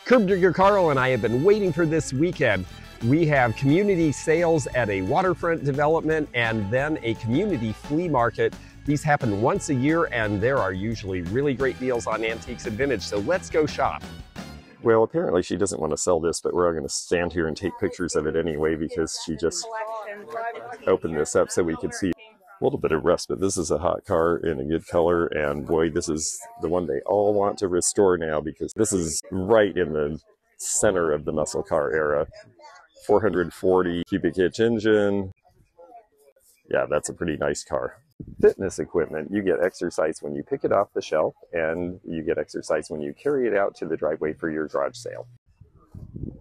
Curb Digger Carl and I have been waiting for this weekend. We have community sales at a waterfront development and then a community flea market. These happen once a year and there are usually really great deals on antiques and vintage, so let's go shop. Well, apparently she doesn't want to sell this, but we're all going to stand here and take pictures of it anyway because she just opened this up so we could see a little bit of rust, but this is a hot car in a good color, and boy, this is the one they all want to restore now because this is right in the center of the muscle car era. 440 cubic inch engine. Yeah, that's a pretty nice car. Fitness equipment. You get exercise when you pick it off the shelf, and you get exercise when you carry it out to the driveway for your garage sale.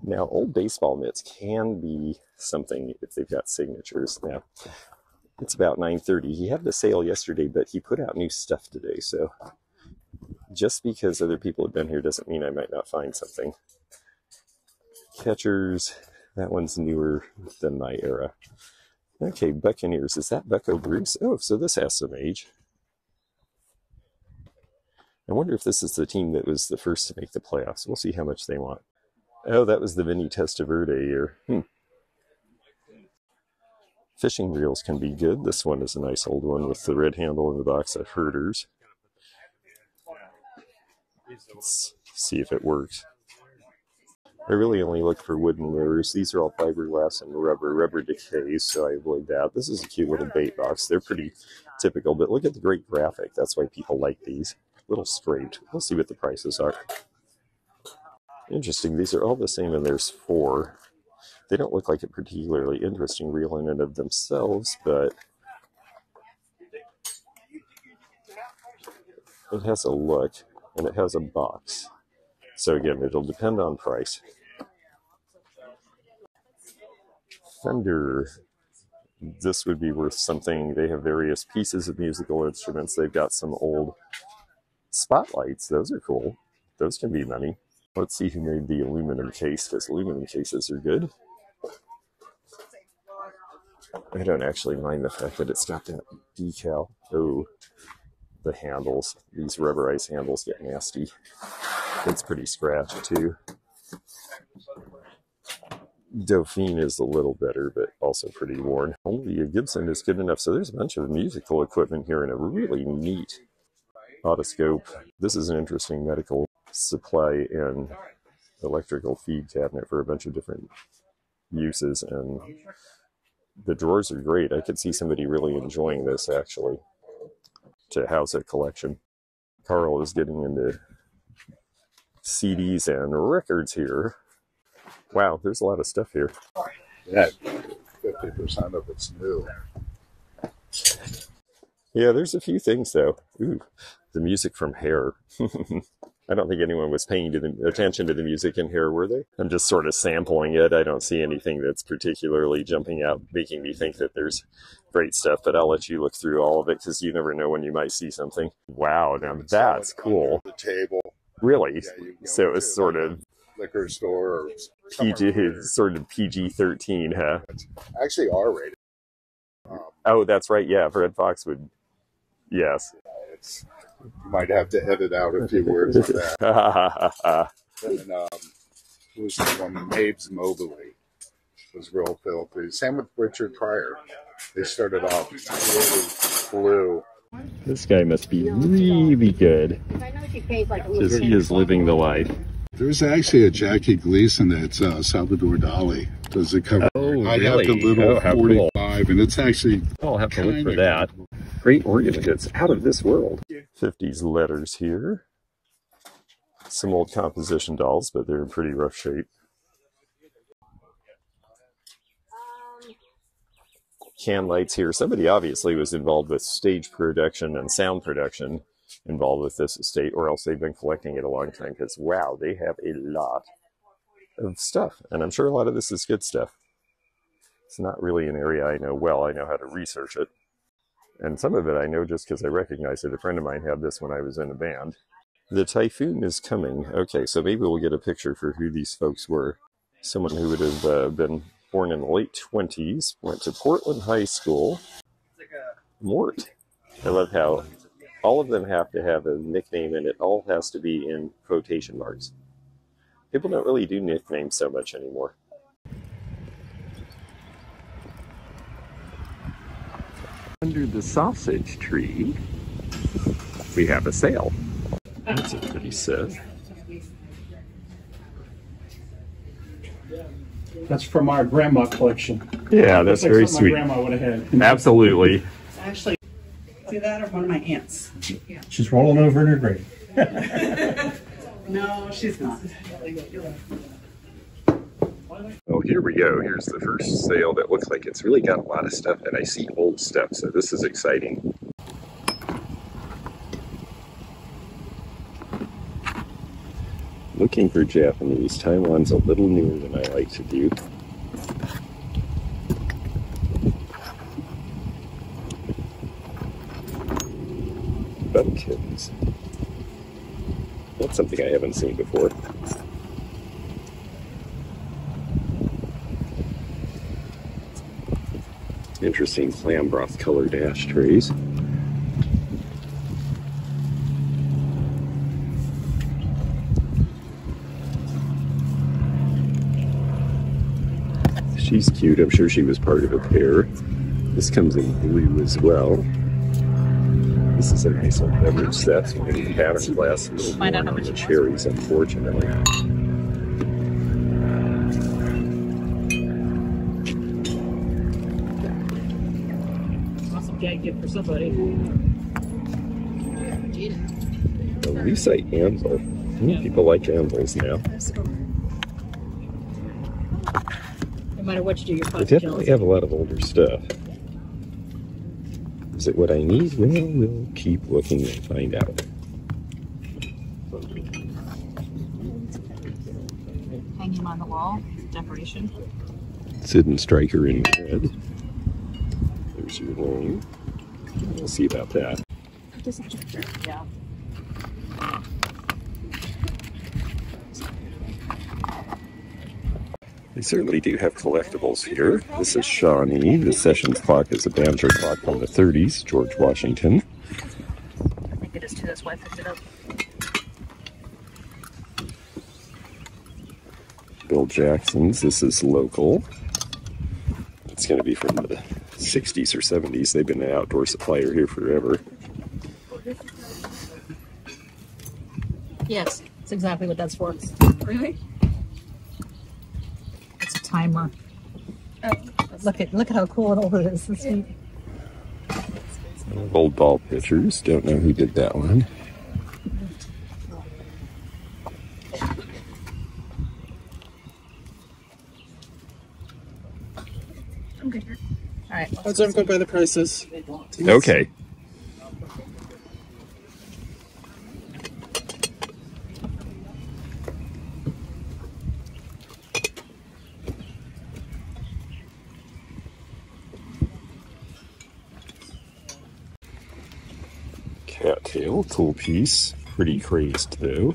Now, old baseball mitts can be something if they've got signatures. Now, it's about 9:30. He had the sale yesterday, but he put out new stuff today, so just because other people have been here doesn't mean I might not find something. Catchers. That one's newer than my era. Okay, Buccaneers. Is that Bucko Bruce? Oh, so this has some age. I wonder if this is the team that was the first to make the playoffs. We'll see how much they want. Oh, that was the Vinny Testaverde year. Fishing reels can be good. This one is a nice old one with the red handle in the box of Herders. Let's see if it works. I really only look for wooden lures. These are all fiberglass and rubber. Rubber decays, so I avoid that. This is a cute little bait box. They're pretty typical, but look at the great graphic. That's why people like these. Little straight. We'll see what the prices are. Interesting. These are all the same, and there's 4. They don't look like a particularly interesting reel in and of themselves, but it has a look, and it has a box. So again, it'll depend on price. Fender. This would be worth something. They have various pieces of musical instruments. They've got some old spotlights. Those are cool. Those can be money. Let's see who made the aluminum case, because aluminum cases are good. I don't actually mind the fact that it's got that decal. Oh, the handles. These rubberized handles get nasty. It's pretty scratchy too. Dauphine is a little better, but also pretty worn. Only a Gibson is good enough. So there's a bunch of musical equipment here and a really neat otoscope. This is an interesting medical supply and electrical feed cabinet for a bunch of different uses, and the drawers are great. I could see somebody really enjoying this actually to house a collection. Carl is getting into CDs and records here. Wow, there's a lot of stuff here. Yeah, 50% of it's new. Yeah, there's a few things though. Ooh, the music from Hair. I don't think anyone was paying attention to the music in Hair, were they? I'm just sort of sampling it. I don't see anything that's particularly jumping out, making me think that there's great stuff, but I'll let you look through all of it because you never know when you might see something. Wow, now that's cool. The table. Really? Yeah, so it's sort of liquor store or PG, sort of PG-13, huh? It's actually R-rated. Oh, that's right. Yeah, Fred Fox would. Yes. You might have to edit out a few words on that. And it was the one, Abe's Mobley, was real filthy. Same with Richard Pryor. They started off really blue. This guy must be really good, because he is living the life. There's actually a Jackie Gleason that's Salvador Dali does the cover. Oh, I really? have the little 45, cool. And it's actually I'll have to look for that. Great organ goods, out of this world. 50s letters here. Some old composition dolls, but they're in pretty rough shape. Can lights here. Somebody obviously was involved with stage production and sound production involved with this estate, or else they've been collecting it a long time, because wow, they have a lot of stuff, and I'm sure a lot of this is good stuff. It's not really an area I know well. I know how to research it, and some of it I know just because I recognize it. A friend of mine had this when I was in a band. The Typhoon is coming. Okay, so maybe we'll get a picture for who these folks were. Someone who would have been born in the late 20s, went to Portland High School. Mort. I love how all of them have to have a nickname, and it all has to be in quotation marks. People don't really do nicknames so much anymore. Under the sausage tree, we have a sale. That's a pretty set. That's from our grandma collection. Yeah, that's like very sweet. My grandma would have had. Absolutely. Actually, see that, or one of my aunts? She's rolling over in her grave. No, she's not. Oh, here we go. Here's the first sale that looks like it's really got a lot of stuff, and I see old stuff, so this is exciting. Looking for Japanese. Taiwan's a little newer than I like to do. Bumpkins. That's something I haven't seen before. Interesting clam broth colored ashtrays. She's cute. I'm sure she was part of a pair. This comes in blue as well. This is a nice little beverage set. And pattern glass is worn on the cherries, unfortunately. Awesome gag gift for somebody. A lucite anvil. People like anvils now. No matter what you do, you're I definitely have a lot of older stuff. Is it what I need? Well, we'll keep looking and find out. Hanging them on the wall, decoration. Sid and Striker in red. There's your name. We'll see about that. Yeah. They certainly do have collectibles here. This is Shawnee. The Sessions clock is a banjo clock from the 30s, George Washington. I think it is too, that's why I picked it up. Bill Jackson's. This is local. It's going to be from the 60s or 70s. They've been an outdoor supplier here forever. Yes, that's exactly what that's for. Really? It's a timer. Oh. Look at how cool it is. It's neat. Old ball pictures. Don't know who did that one. Okay. All right. Let's go by the prices. Okay. Cattail, cool piece. Pretty crazed though.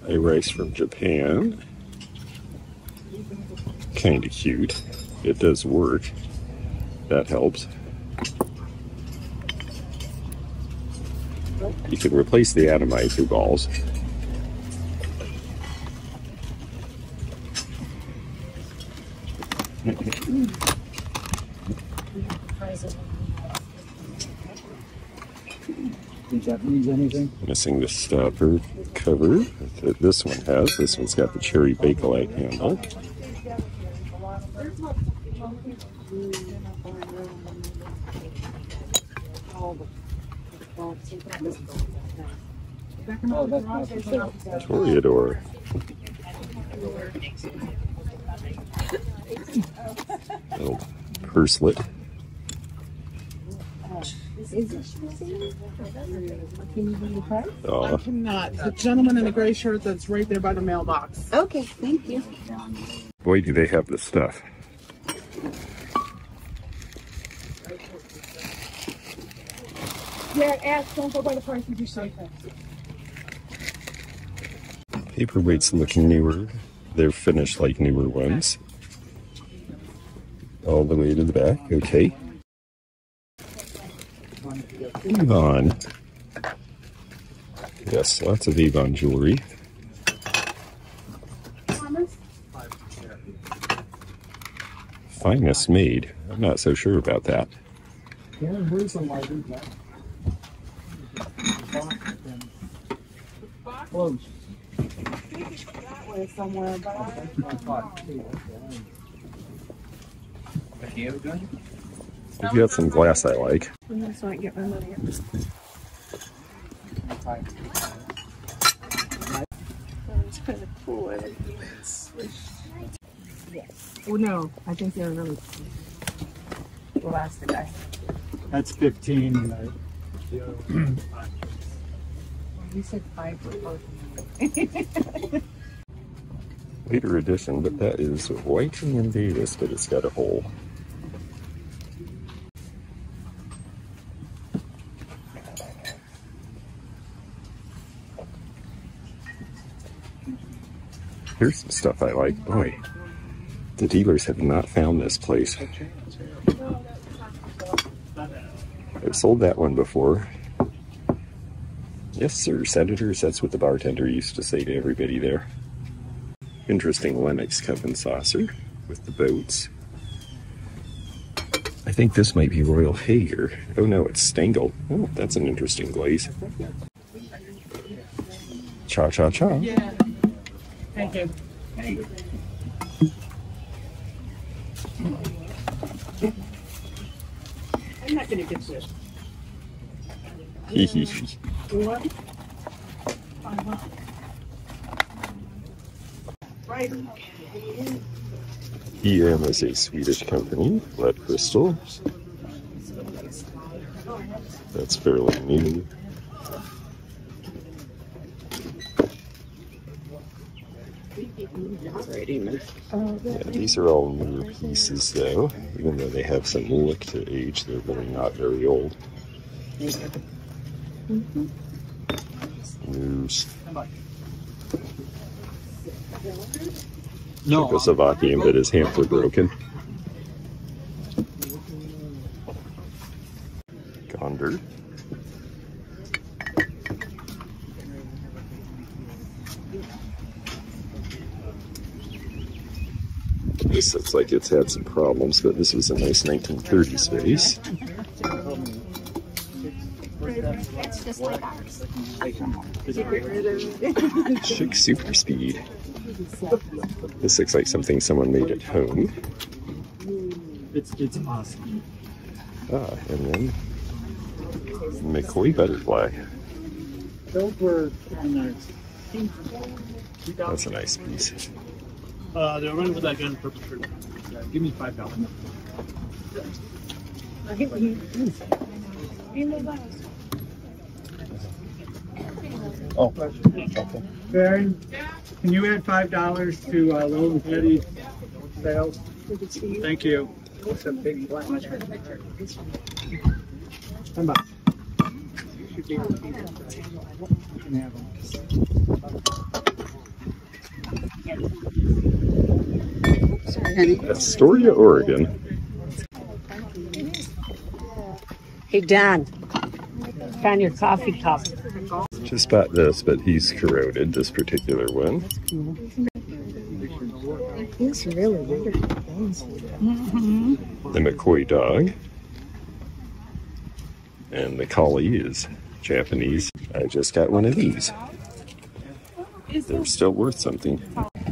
A rice from Japan. Kind of cute. It does work. That helps. You can replace the atomizer balls. Japanese anything? Missing the stopper cover that this one has. This one's got the cherry Bakelite handle. Toreador. Little purselet. I cannot. The gentleman in the gray shirt that's right there by the mailbox. Okay, thank you. Boy, do they have the stuff. Dad, ask, don't go by the price, you say that. Paperweights looking newer. They're finished like newer ones. All the way to the back, okay. Avon. Yes, lots of Avon jewelry. Finest made. I'm not so sure about that. Close. That way somewhere, but We've got some glass I like. so I get my money. It's kind of cool. Oh no, I think they're really elastic. That's 15. You said 5 for both. Later edition, but that is Whiting and Davis, but it's got a hole. Here's some stuff I like. Boy, the dealers have not found this place. I've sold that one before. Yes, sir, senators. That's what the bartender used to say to everybody there. Interesting Lenox cup and saucer with the boats. I think this might be Royal Hager. Oh no, it's Stengel. Oh, that's an interesting glaze. Cha-cha-cha. Yeah. Thank you. Hey. I'm not going to get this. Hee hee hee. What? Right. EM is a Swedish company, Blood Crystal. That's fairly new. Yeah, these are all newer pieces though, even though they have some look to age, they're really not very old. News. Czechoslovakian, but his hands were broken. Gonder. This looks like it's had some problems, but this was a nice 1930s vase. It's just like ours. Chic Super Speed. This looks like something someone made at home. It's awesome. Ah, and then McCoy Butterfly. Those were nice. That's a nice piece. They're running with that gun purple shirt. Yeah, give me $5. Oh, okay. Baron, can you add $5 to Little and Eddie's sales? Thank you. How much? You should be able to keep it. You can have them. Astoria, Oregon. Hey, Don, found your coffee cup. Just bought this, but he's corroded, this particular one. It's really weird. The McCoy dog. And the collie is Japanese. I just got one of these. They're still worth something.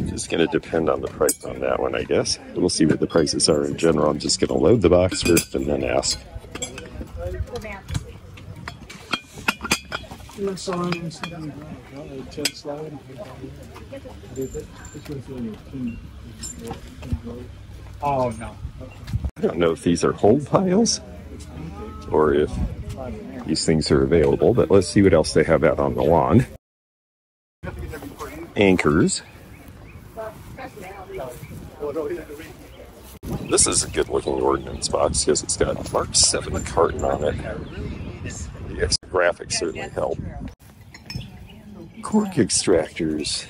Just going to depend on the price on that one, I guess. We'll see what the prices are in general. I'm just going to load the box first and then ask. Oh, no. I don't know if these are hold piles or if these things are available, but let's see what else they have out on the lawn. Anchors. This is a good looking ordnance box because it's got Mark 7 carton on it. Graphics certainly help. Cork extractors,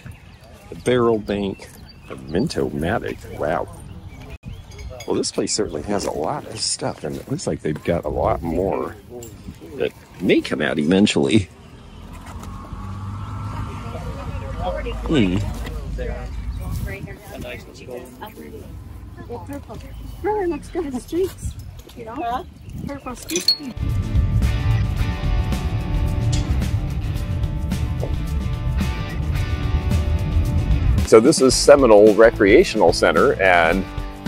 a barrel bank, a Mintomatic. Wow. Well, this place certainly has a lot of stuff, and it looks like they've got a lot more that may come out eventually. Purple. Really looks good in the streets. You know? Purple streets. So this is Seminole Recreational Center, and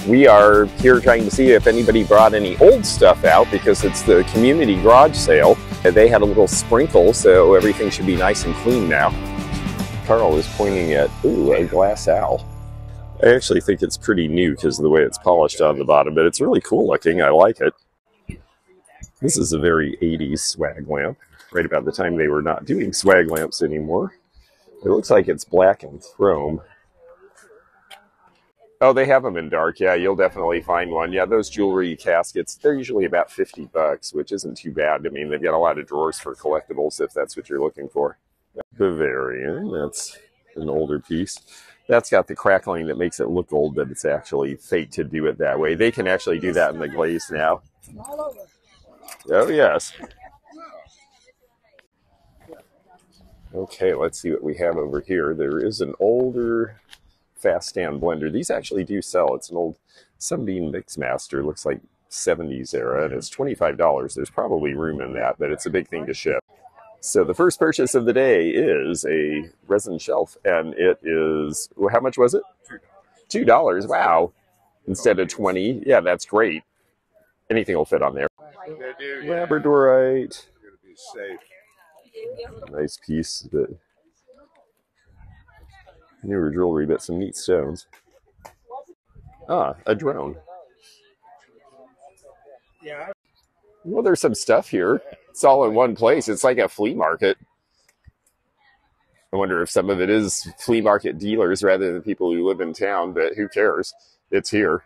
we are here trying to see if anybody brought any old stuff out because it's the community garage sale. They had a little sprinkle, so everything should be nice and clean now. Carl is pointing at, ooh, a glass owl. I actually think it's pretty new because of the way it's polished on the bottom, but it's really cool looking. I like it. This is a very 80s swag lamp, right about the time they were not doing swag lamps anymore. It looks like it's black and chrome. Oh, they have them in dark. Yeah, you'll definitely find one. Yeah, those jewelry caskets, they're usually about 50 bucks, which isn't too bad. I mean, they've got a lot of drawers for collectibles if that's what you're looking for. Bavarian, that's an older piece. That's got the crackling that makes it look old, but it's actually fake to do it that way. They can actually do that in the glaze now. Oh, yes. Okay, let's see what we have over here. There is an older fast stand blender. These actually do sell. It's an old Sunbeam Mixmaster. Looks like 70s era, and it's $25. There's probably room in that, but it's a big thing to ship. So the first purchase of the day is a resin shelf, and it is, well, how much was it? $2. Wow. Instead of 20. Yeah, that's great. Anything will fit on there. Labradorite. Nice piece. Newer jewelry, but some neat stones. Ah, a drone. Well, there's some stuff here. It's all in one place. It's like a flea market. I wonder if some of it is flea market dealers rather than people who live in town, but who cares? It's here.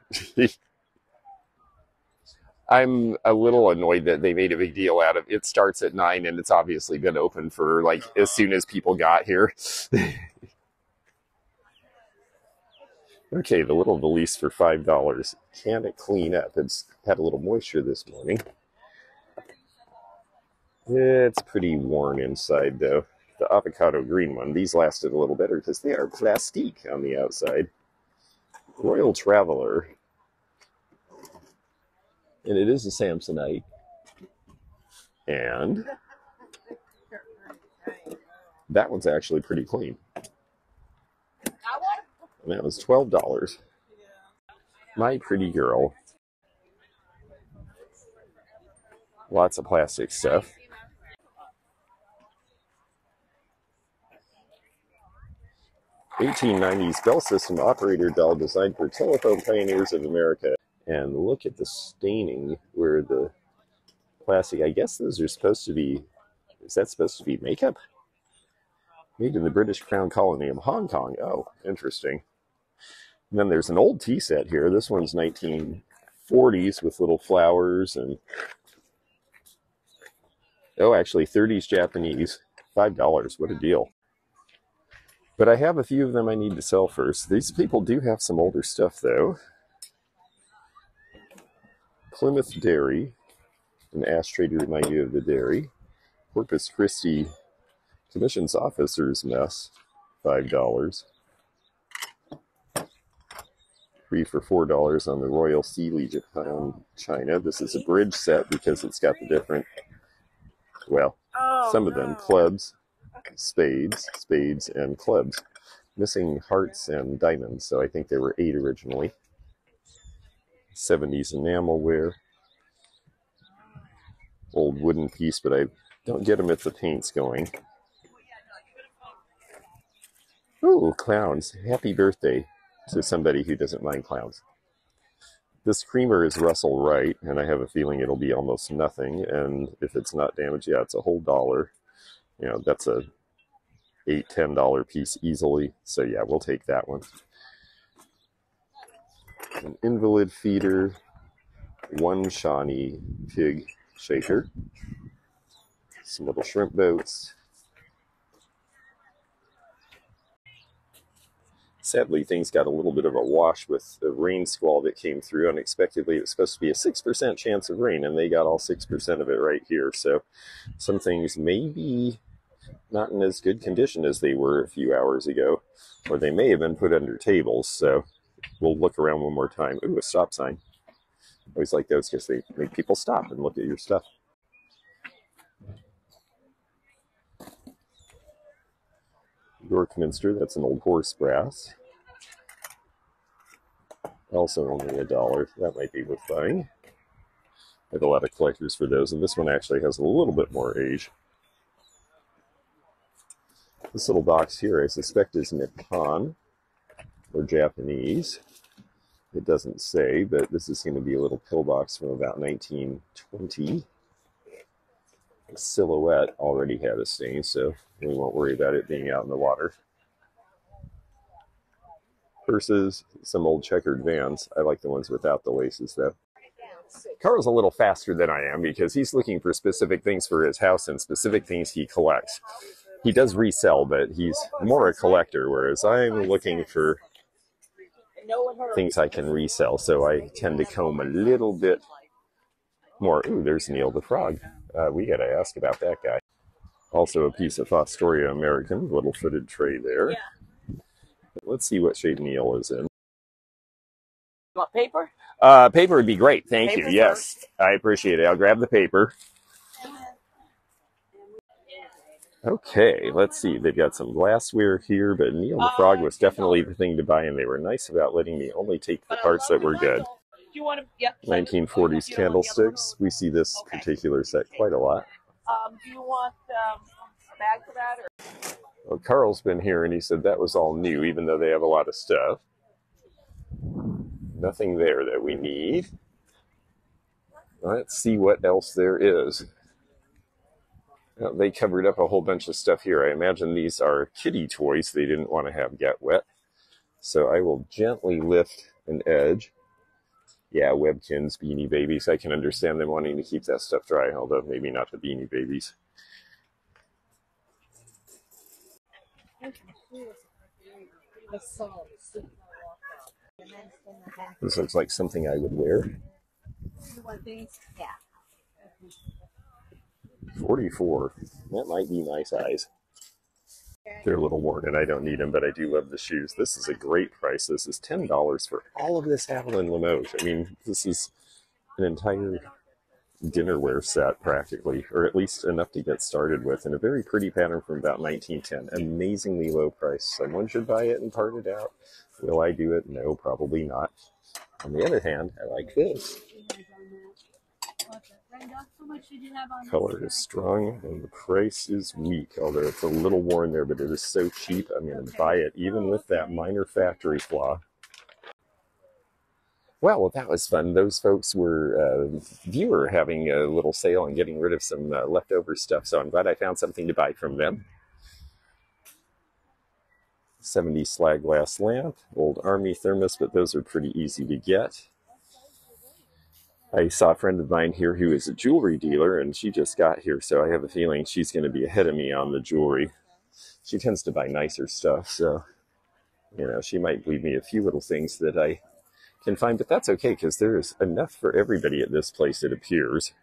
I'm a little annoyed that they made a big deal out of it. It starts at 9 and it's obviously been open for like as soon as people got here. Okay, the little valise for $5. Can it clean up? It's had a little moisture this morning. It's pretty worn inside though. The avocado green one, these lasted a little better because they are plastique on the outside. Royal Traveler. And it is a Samsonite. And that one's actually pretty clean. And that was $12. My Pretty Girl. Lots of plastic stuff. $1890s bell system operator bell designed for telephone pioneers of America. And look at the staining where the plastic, I guess those are supposed to be, is that supposed to be makeup? Made in the British Crown Colony of Hong Kong. Oh, interesting. And then there's an old tea set here. This one's 1940s with little flowers and, oh, actually 30s Japanese. $5. What a deal. But I have a few of them I need to sell first. These people do have some older stuff, though. Plymouth Dairy, an ashtray to remind you of the dairy. Corpus Christi Commission's Officer's Mess, $5. 3 for $4 on the Royal Sealy Japan China. This is a bridge set because it's got the different, well, some of them, clubs, spades, and clubs. Missing hearts and diamonds, so I think there were 8 originally. 70s enamelware. Old wooden piece, but I don't get them if the paint's going. Ooh, clowns. Happy birthday to somebody who doesn't mind clowns. This creamer is Russell Wright, and I have a feeling it'll be almost nothing, and if it's not damaged, yeah, it's a whole $1. You know, that's a $8, $10 piece easily, so yeah, we'll take that one. An invalid feeder, one Shawnee pig shaker. Some little shrimp boats. Sadly, things got a little bit of a wash with the rain squall that came through unexpectedly. It was supposed to be a 6% chance of rain, and they got all 6% of it right here. So some things may be not in as good condition as they were a few hours ago, or they may have been put under tables. So we'll look around one more time. Ooh, a stop sign. I always like those because they make people stop and look at your stuff. Yorkminster, that's an old horse brass. Also only $1. That might be worth buying. I have a lot of collectors for those, and this one actually has a little bit more age. This little box here I suspect is Nippon or Japanese. It doesn't say, but this is going to be a little pillbox from about 1920. The silhouette already had a stain, so we won't worry about it being out in the water. Purses, some old checkered Vans. I like the ones without the laces, though. Carl's a little faster than I am because he's looking for specific things for his house and specific things he collects. He does resell, but he's more a collector, whereas I'm looking for things I can resell, so I tend to comb a little bit more. Ooh, there's Neil the Frog. We got to ask about that guy. Also a piece of Fostoria American, little footed tray there. Yeah. Let's see what shade Neil is in. You want paper? Paper would be great, thank you. Yes, I appreciate it. I'll grab the paper. Okay, let's see. They've got some glassware here, but Neil the Frog was definitely the thing to buy, and they were nice about letting me only take the parts that were good. 1940s candlesticks. We see this particular set quite a lot. Do you want a bag for that? Or? Well, Carl's been here, and he said that was all new, even though they have a lot of stuff. Nothing there that we need. Let's see what else there is. Well, they covered up a whole bunch of stuff here. I imagine these are kitty toys they didn't want to have get wet. So I will gently lift an edge. Yeah, Webkins, Beanie Babies. I can understand them wanting to keep that stuff dry, although maybe not the Beanie Babies. This looks like something I would wear. Yeah. 44. That might be my size. They're a little worn and I don't need them, but I do love the shoes. This is a great price. This is $10 for all of this Haviland Limoges. I mean, this is an entire dinnerware set practically, or at least enough to get started with, and a very pretty pattern from about 1910. Amazingly low price. Someone should buy it and part it out. Will I do it? No, probably not. On the other hand, I like this. Color is strong and the price is weak, although it's a little worn there, but it is so cheap I'm going to buy it even with that minor factory flaw. Well, that was fun. Those folks were viewer having a little sale and getting rid of some leftover stuff, so I'm glad I found something to buy from them. 70 slag glass lamp, old army thermos, but those are pretty easy to get. I saw a friend of mine here who is a jewelry dealer, and she just got here, so I have a feeling she's going to be ahead of me on the jewelry. She tends to buy nicer stuff, so, you know, she might leave me a few little things that I can find, but that's okay, because there is enough for everybody at this place, it appears.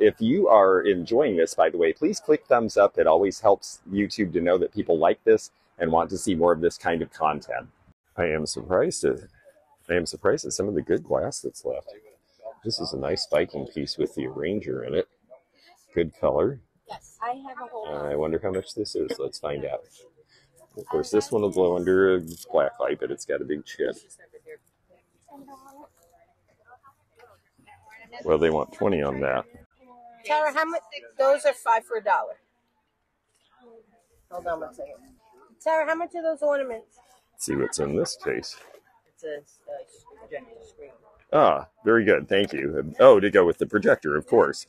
If you are enjoying this, by the way, please click thumbs up. It always helps YouTube to know that people like this and want to see more of this kind of content. I am surprised at some of the good glass that's left. This is a nice spiking piece with the arranger in it. Good color. Yes, I have a whole. I wonder how much this is. Let's find out. Of course, this one will glow under a black light, but it's got a big chip. Well, they want 20 on that. Tara, how much? Those are 5 for $1. Hold on one second. Tara, how much are those ornaments? Let's see what's in this case. It's a projector screen. Ah, very good. Thank you. Oh, to go with the projector, of course.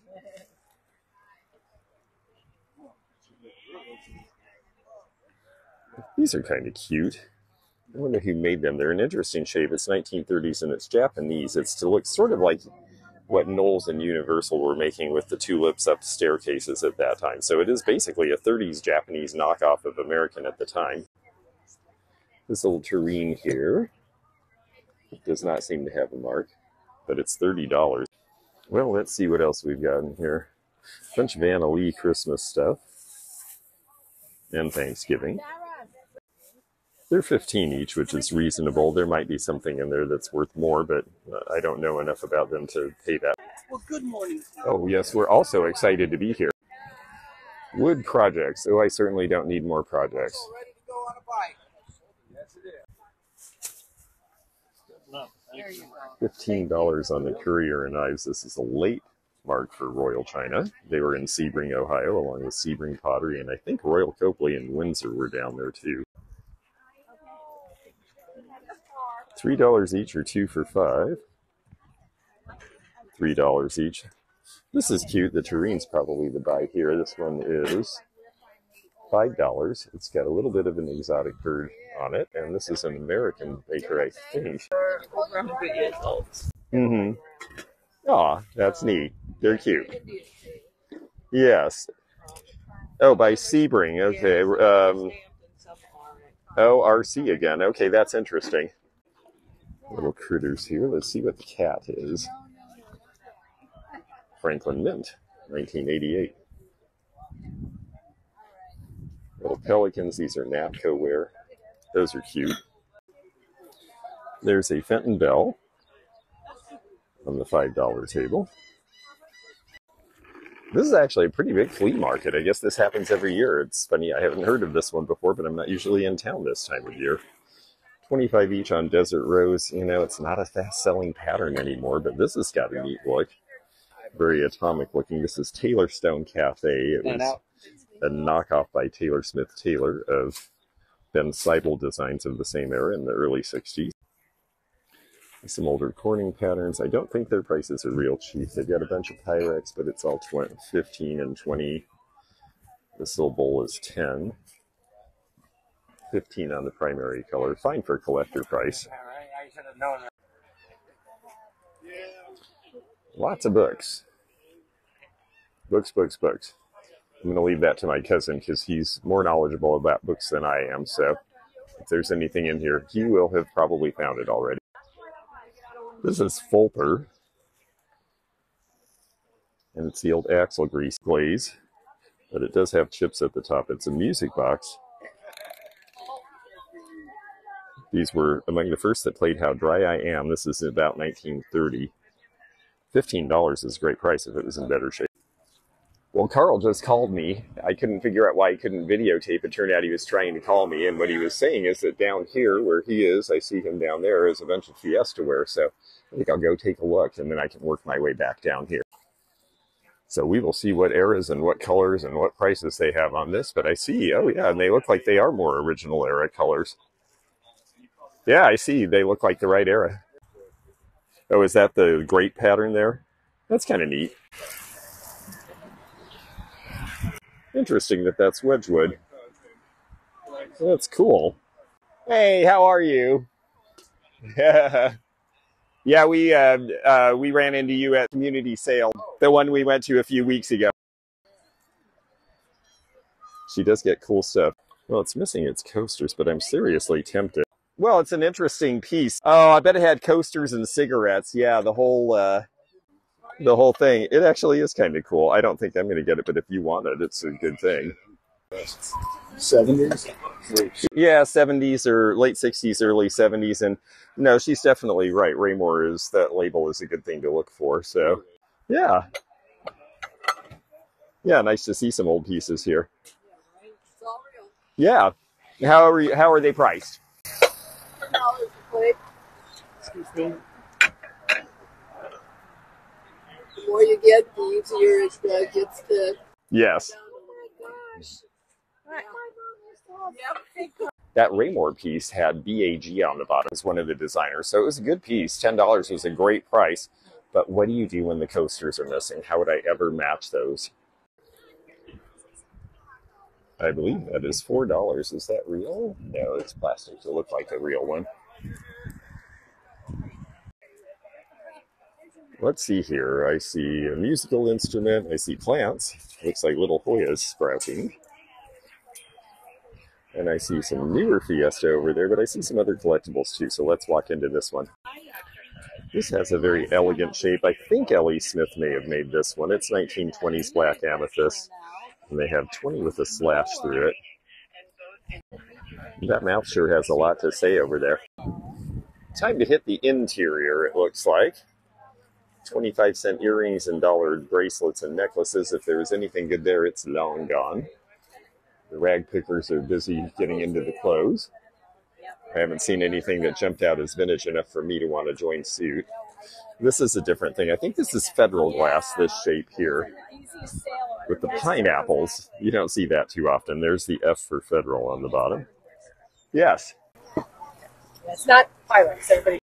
These are kind of cute. I wonder who made them. They're an interesting shape. It's 1930s and it's Japanese. It looks sort of like what Knowles and Universal were making with the tulips up staircases at that time. So it is basically a 30s Japanese knockoff of American at the time. This little tureen here does not seem to have a mark, but it's $30. Well, let's see what else we've got in here. A bunch of Anna Lee Christmas stuff and Thanksgiving. They're $15 each, which is reasonable. There might be something in there that's worth more, but I don't know enough about them to pay that. Well, good morning. Oh, yes, we're also excited to be here. Wood projects. Oh, I certainly don't need more projects. Ready to go on a bike. Yes, it is. $15 on the Courier knives. This is a late mark for Royal China. They were in Sebring, Ohio, along with Sebring Pottery, and I think Royal Copley and Windsor were down there too. $3 each or 2 for $5. $3 each. This is cute. The turene's probably the buy here. This one is $5. It's got a little bit of an exotic bird on it, and this is an American baker, I think. Over 100 years old. Mm-hmm. Aw, that's neat. They're cute. Yes. Oh, by Sebring. Okay. Oh, RC again. Okay, that's interesting. Little critters here. Let's see what the cat is. Franklin Mint, 1988. Little pelicans. These are Napco ware. Those are cute. There's a Fenton Bell on the $5 table. This is actually a pretty big flea market. I guess this happens every year. It's funny, I haven't heard of this one before, but I'm not usually in town this time of year. 25 each on Desert Rose. You know, it's not a fast-selling pattern anymore, but this has got a neat look. Very atomic looking. This is Taylor Stone Cafe. It was a knockoff by Taylor Smith Taylor of Ben Seidel designs of the same era in the early 60s. Some older Corning patterns. I don't think their prices are real cheap. They've got a bunch of Pyrex, but it's all 15 and 20. This little bowl is 10. 15 on the primary color. Fine for collector price. I should have known that. Lots of books. Books, books, books. I'm going to leave that to my cousin because he's more knowledgeable about books than I am. So if there's anything in here, he will have probably found it already. This is Fulper. And it's the old axle grease glaze. But it does have chips at the top. It's a music box. These were among the first that played How Dry I Am. This is about 1930. $15 is a great price if it was in better shape. Well, Carl just called me. I couldn't figure out why he couldn't videotape. It turned out he was trying to call me. And what he was saying is that down here where he is, I see him down there, is a bunch of Fiesta ware. So I think I'll go take a look and then I can work my way back down here. So we will see what eras and what colors and what prices they have on this. But I see, oh yeah, and they look like they are more original era colors. Yeah, I see. They look like the right era. Oh, is that the grape pattern there? That's kind of neat. Interesting that that's Wedgwood. That's cool. Hey, how are you? Yeah, we ran into you at community sale, the one we went to a few weeks ago. She does get cool stuff. Well, it's missing its coasters, but I'm seriously tempted. Well, it's an interesting piece. Oh, I bet it had coasters and cigarettes. Yeah, the whole thing. It actually is kind of cool. I don't think I'm going to get it, but if you want it, it's a good thing. 70s? Yeah, 70s or late 60s, early 70s. And no, she's definitely right. Raymore is, that label is a good thing to look for. So, yeah. Yeah, nice to see some old pieces here. Yeah. How are they priced? Excuse me. The more you get, the easier it gets to. Yes. That Raymore piece had BAG on the bottom as one of the designers, so it was a good piece. $10 was a great price, but what do you do when the coasters are missing? How would I ever match those? I believe that is $4. Is that real? No, it's plastic to look like a real one. Let's see here. I see a musical instrument. I see plants. Looks like little Hoyas sprouting. And I see some newer Fiesta over there, but I see some other collectibles too. So let's walk into this one. This has a very elegant shape. I think L.E. Smith may have made this one. It's 1920s black amethyst. And they have 20 with a slash through it. That mouth sure has a lot to say over there. Time to hit the interior, it looks like. 25-cent earrings and dollar bracelets and necklaces. If there was anything good there, it's long gone. The rag pickers are busy getting into the clothes. I haven't seen anything that jumped out as vintage enough for me to want to join suit. This is a different thing. I think this is federal glass, this shape here. With the pineapples, you don't see that too often. There's the F for federal on the bottom. Yes? It's not Pyrex, everybody.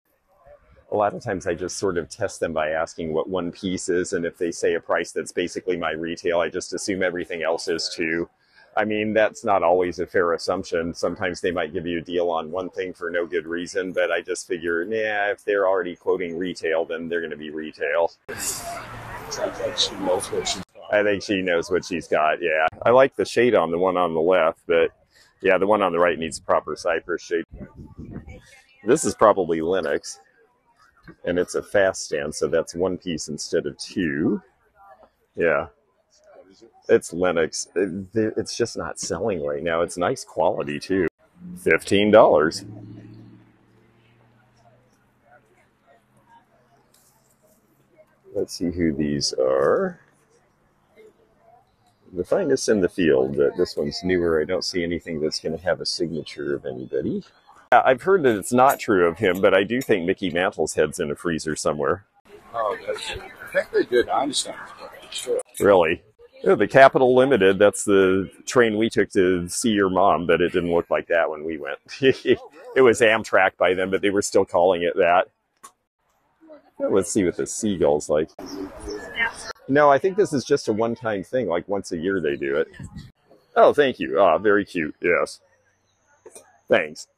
A lot of times I just sort of test them by asking what one piece is, and if they say a price that's basically my retail, I just assume everything else is too. I mean, that's not always a fair assumption. Sometimes they might give you a deal on one thing for no good reason, but I just figure, nah, if they're already quoting retail, then they're going to be retail. I think she knows what she's got, yeah. I like the shade on the one on the left, but yeah, the one on the right needs a proper cypress shade. This is probably Linux, and it's a fast stand, so that's one piece instead of two. Yeah. It's Linux. It's just not selling right now. It's nice quality, too. $15. Let's see who these are. The finest in the field, but this one's newer. I don't see anything that's going to have a signature of anybody. I've heard that it's not true of him, but I do think Mickey Mantle's head's in a freezer somewhere. Oh, I think they did Einstein's. Sure. Really? Yeah, the Capital Limited, that's the train we took to see your mom, but it didn't look like that when we went. It was Amtrak by then, but they were still calling it that. Well, let's see what the seagull's like. No, I think this is just a one-time thing, like once a year they do it. Oh, thank you. Ah, very cute, yes. Thanks.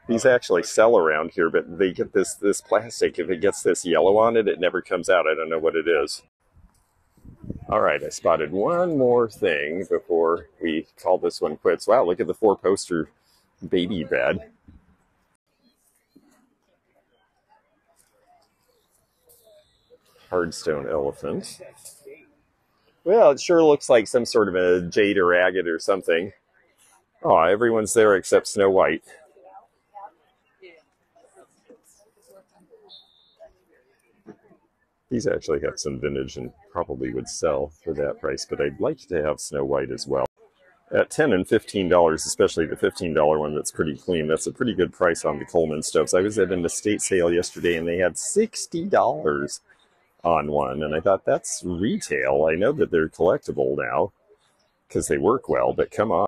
These actually sell around here, but they get this plastic. If it gets this yellow on it, it never comes out. I don't know what it is. All right, I spotted one more thing before we call this one quits. Wow, look at the 4-poster baby bed. Hardstone elephant. Well, it sure looks like some sort of a jade or agate or something. Oh, everyone's there except Snow White. These actually have some vintage and probably would sell for that price, but I'd like to have Snow White as well. At $10 and $15, especially the $15 one that's pretty clean, that's a pretty good price on the Coleman stoves. I was at an estate sale yesterday and they had $60 on one, and I thought, that's retail. I know that they're collectible now because they work well, but come on.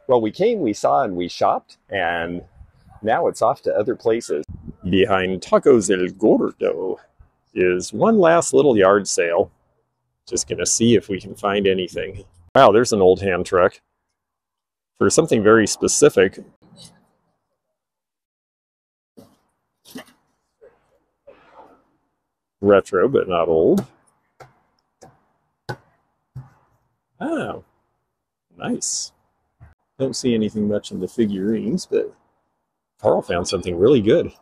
Well, we came, we saw, and we shopped, and now it's off to other places. Behind Tacos El Gordo is one last little yard sale. Just gonna see if we can find anything. Wow, there's an old hand truck for something very specific. Retro, but not old. Oh, nice. Don't see anything much in the figurines, but Carl found something really good.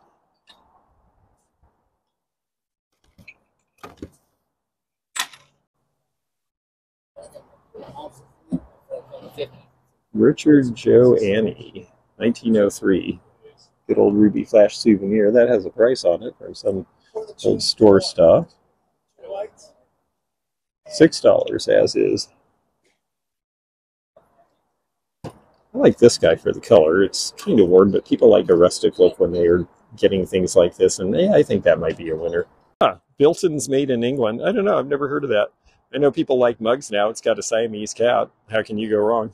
Richard Joe Annie, 1903. Good old Ruby Flash souvenir. That has a price on it for some old store stuff. $6 as is. I like this guy for the color. It's kind of worn, but people like a rustic look when they are getting things like this, and I think that might be a winner. Huh, Bilton's made in England. I don't know. I've never heard of that. I know people like mugs now. It's got a Siamese cat. How can you go wrong?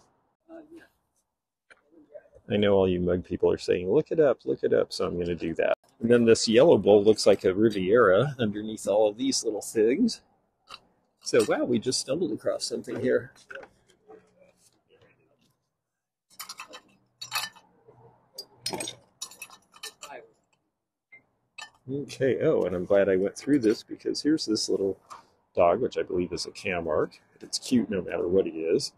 I know all you mug people are saying, look it up, so I'm going to do that. And then this yellow bowl looks like a Riviera underneath all of these little things. So, wow, we just stumbled across something here. Okay, oh, and I'm glad I went through this because here's this little dog, which I believe is a Camargue. It's cute no matter what he is.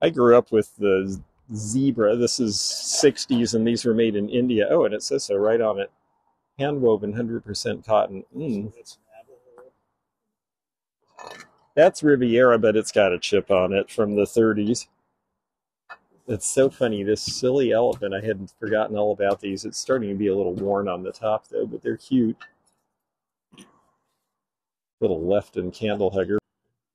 I grew up with the zebra. This is 60s, and these were made in India. Oh, and it says so right on it. Hand-woven, 100% cotton. That's Riviera, but it's got a chip on it from the 30s. It's so funny, this silly elephant. I had forgotten all about these. It's starting to be a little worn on the top, though, but they're cute. Little Lefton candle hugger.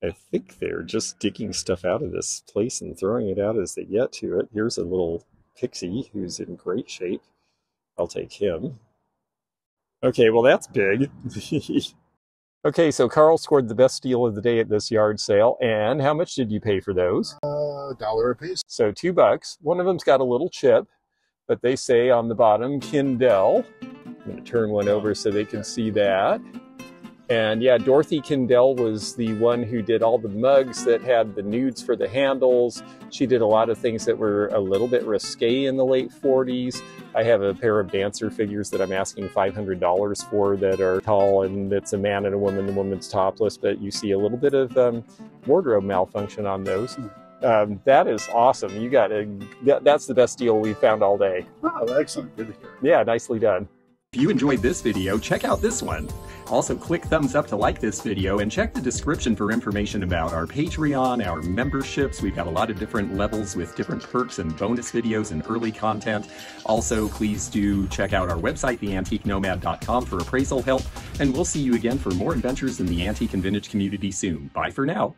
I think they're just digging stuff out of this place and throwing it out as they get to it. Here's a little pixie who's in great shape. I'll take him. Okay, well, that's big. Okay, so Carl scored the best deal of the day at this yard sale. And how much did you pay for those? $1 a piece. So $2. One of them's got a little chip, but they say on the bottom, Kindell. I'm going to turn one over so they can see that. And yeah, Dorothy Kindell was the one who did all the mugs that had the nudes for the handles. She did a lot of things that were a little bit risque in the late 40s. I have a pair of dancer figures that I'm asking $500 for that are tall, and it's a man and a woman. The woman's topless, but you see a little bit of wardrobe malfunction on those. That is awesome. You got that's the best deal we've found all day. Oh, excellent. Good to hear. Yeah, nicely done. If you enjoyed this video, check out this one. Also, click thumbs up to like this video and check the description for information about our Patreon, our memberships. We've got a lot of different levels with different perks and bonus videos and early content. Also, please do check out our website, theantiquenomad.com, for appraisal help. And we'll see you again for more adventures in the antique and vintage community soon. Bye for now.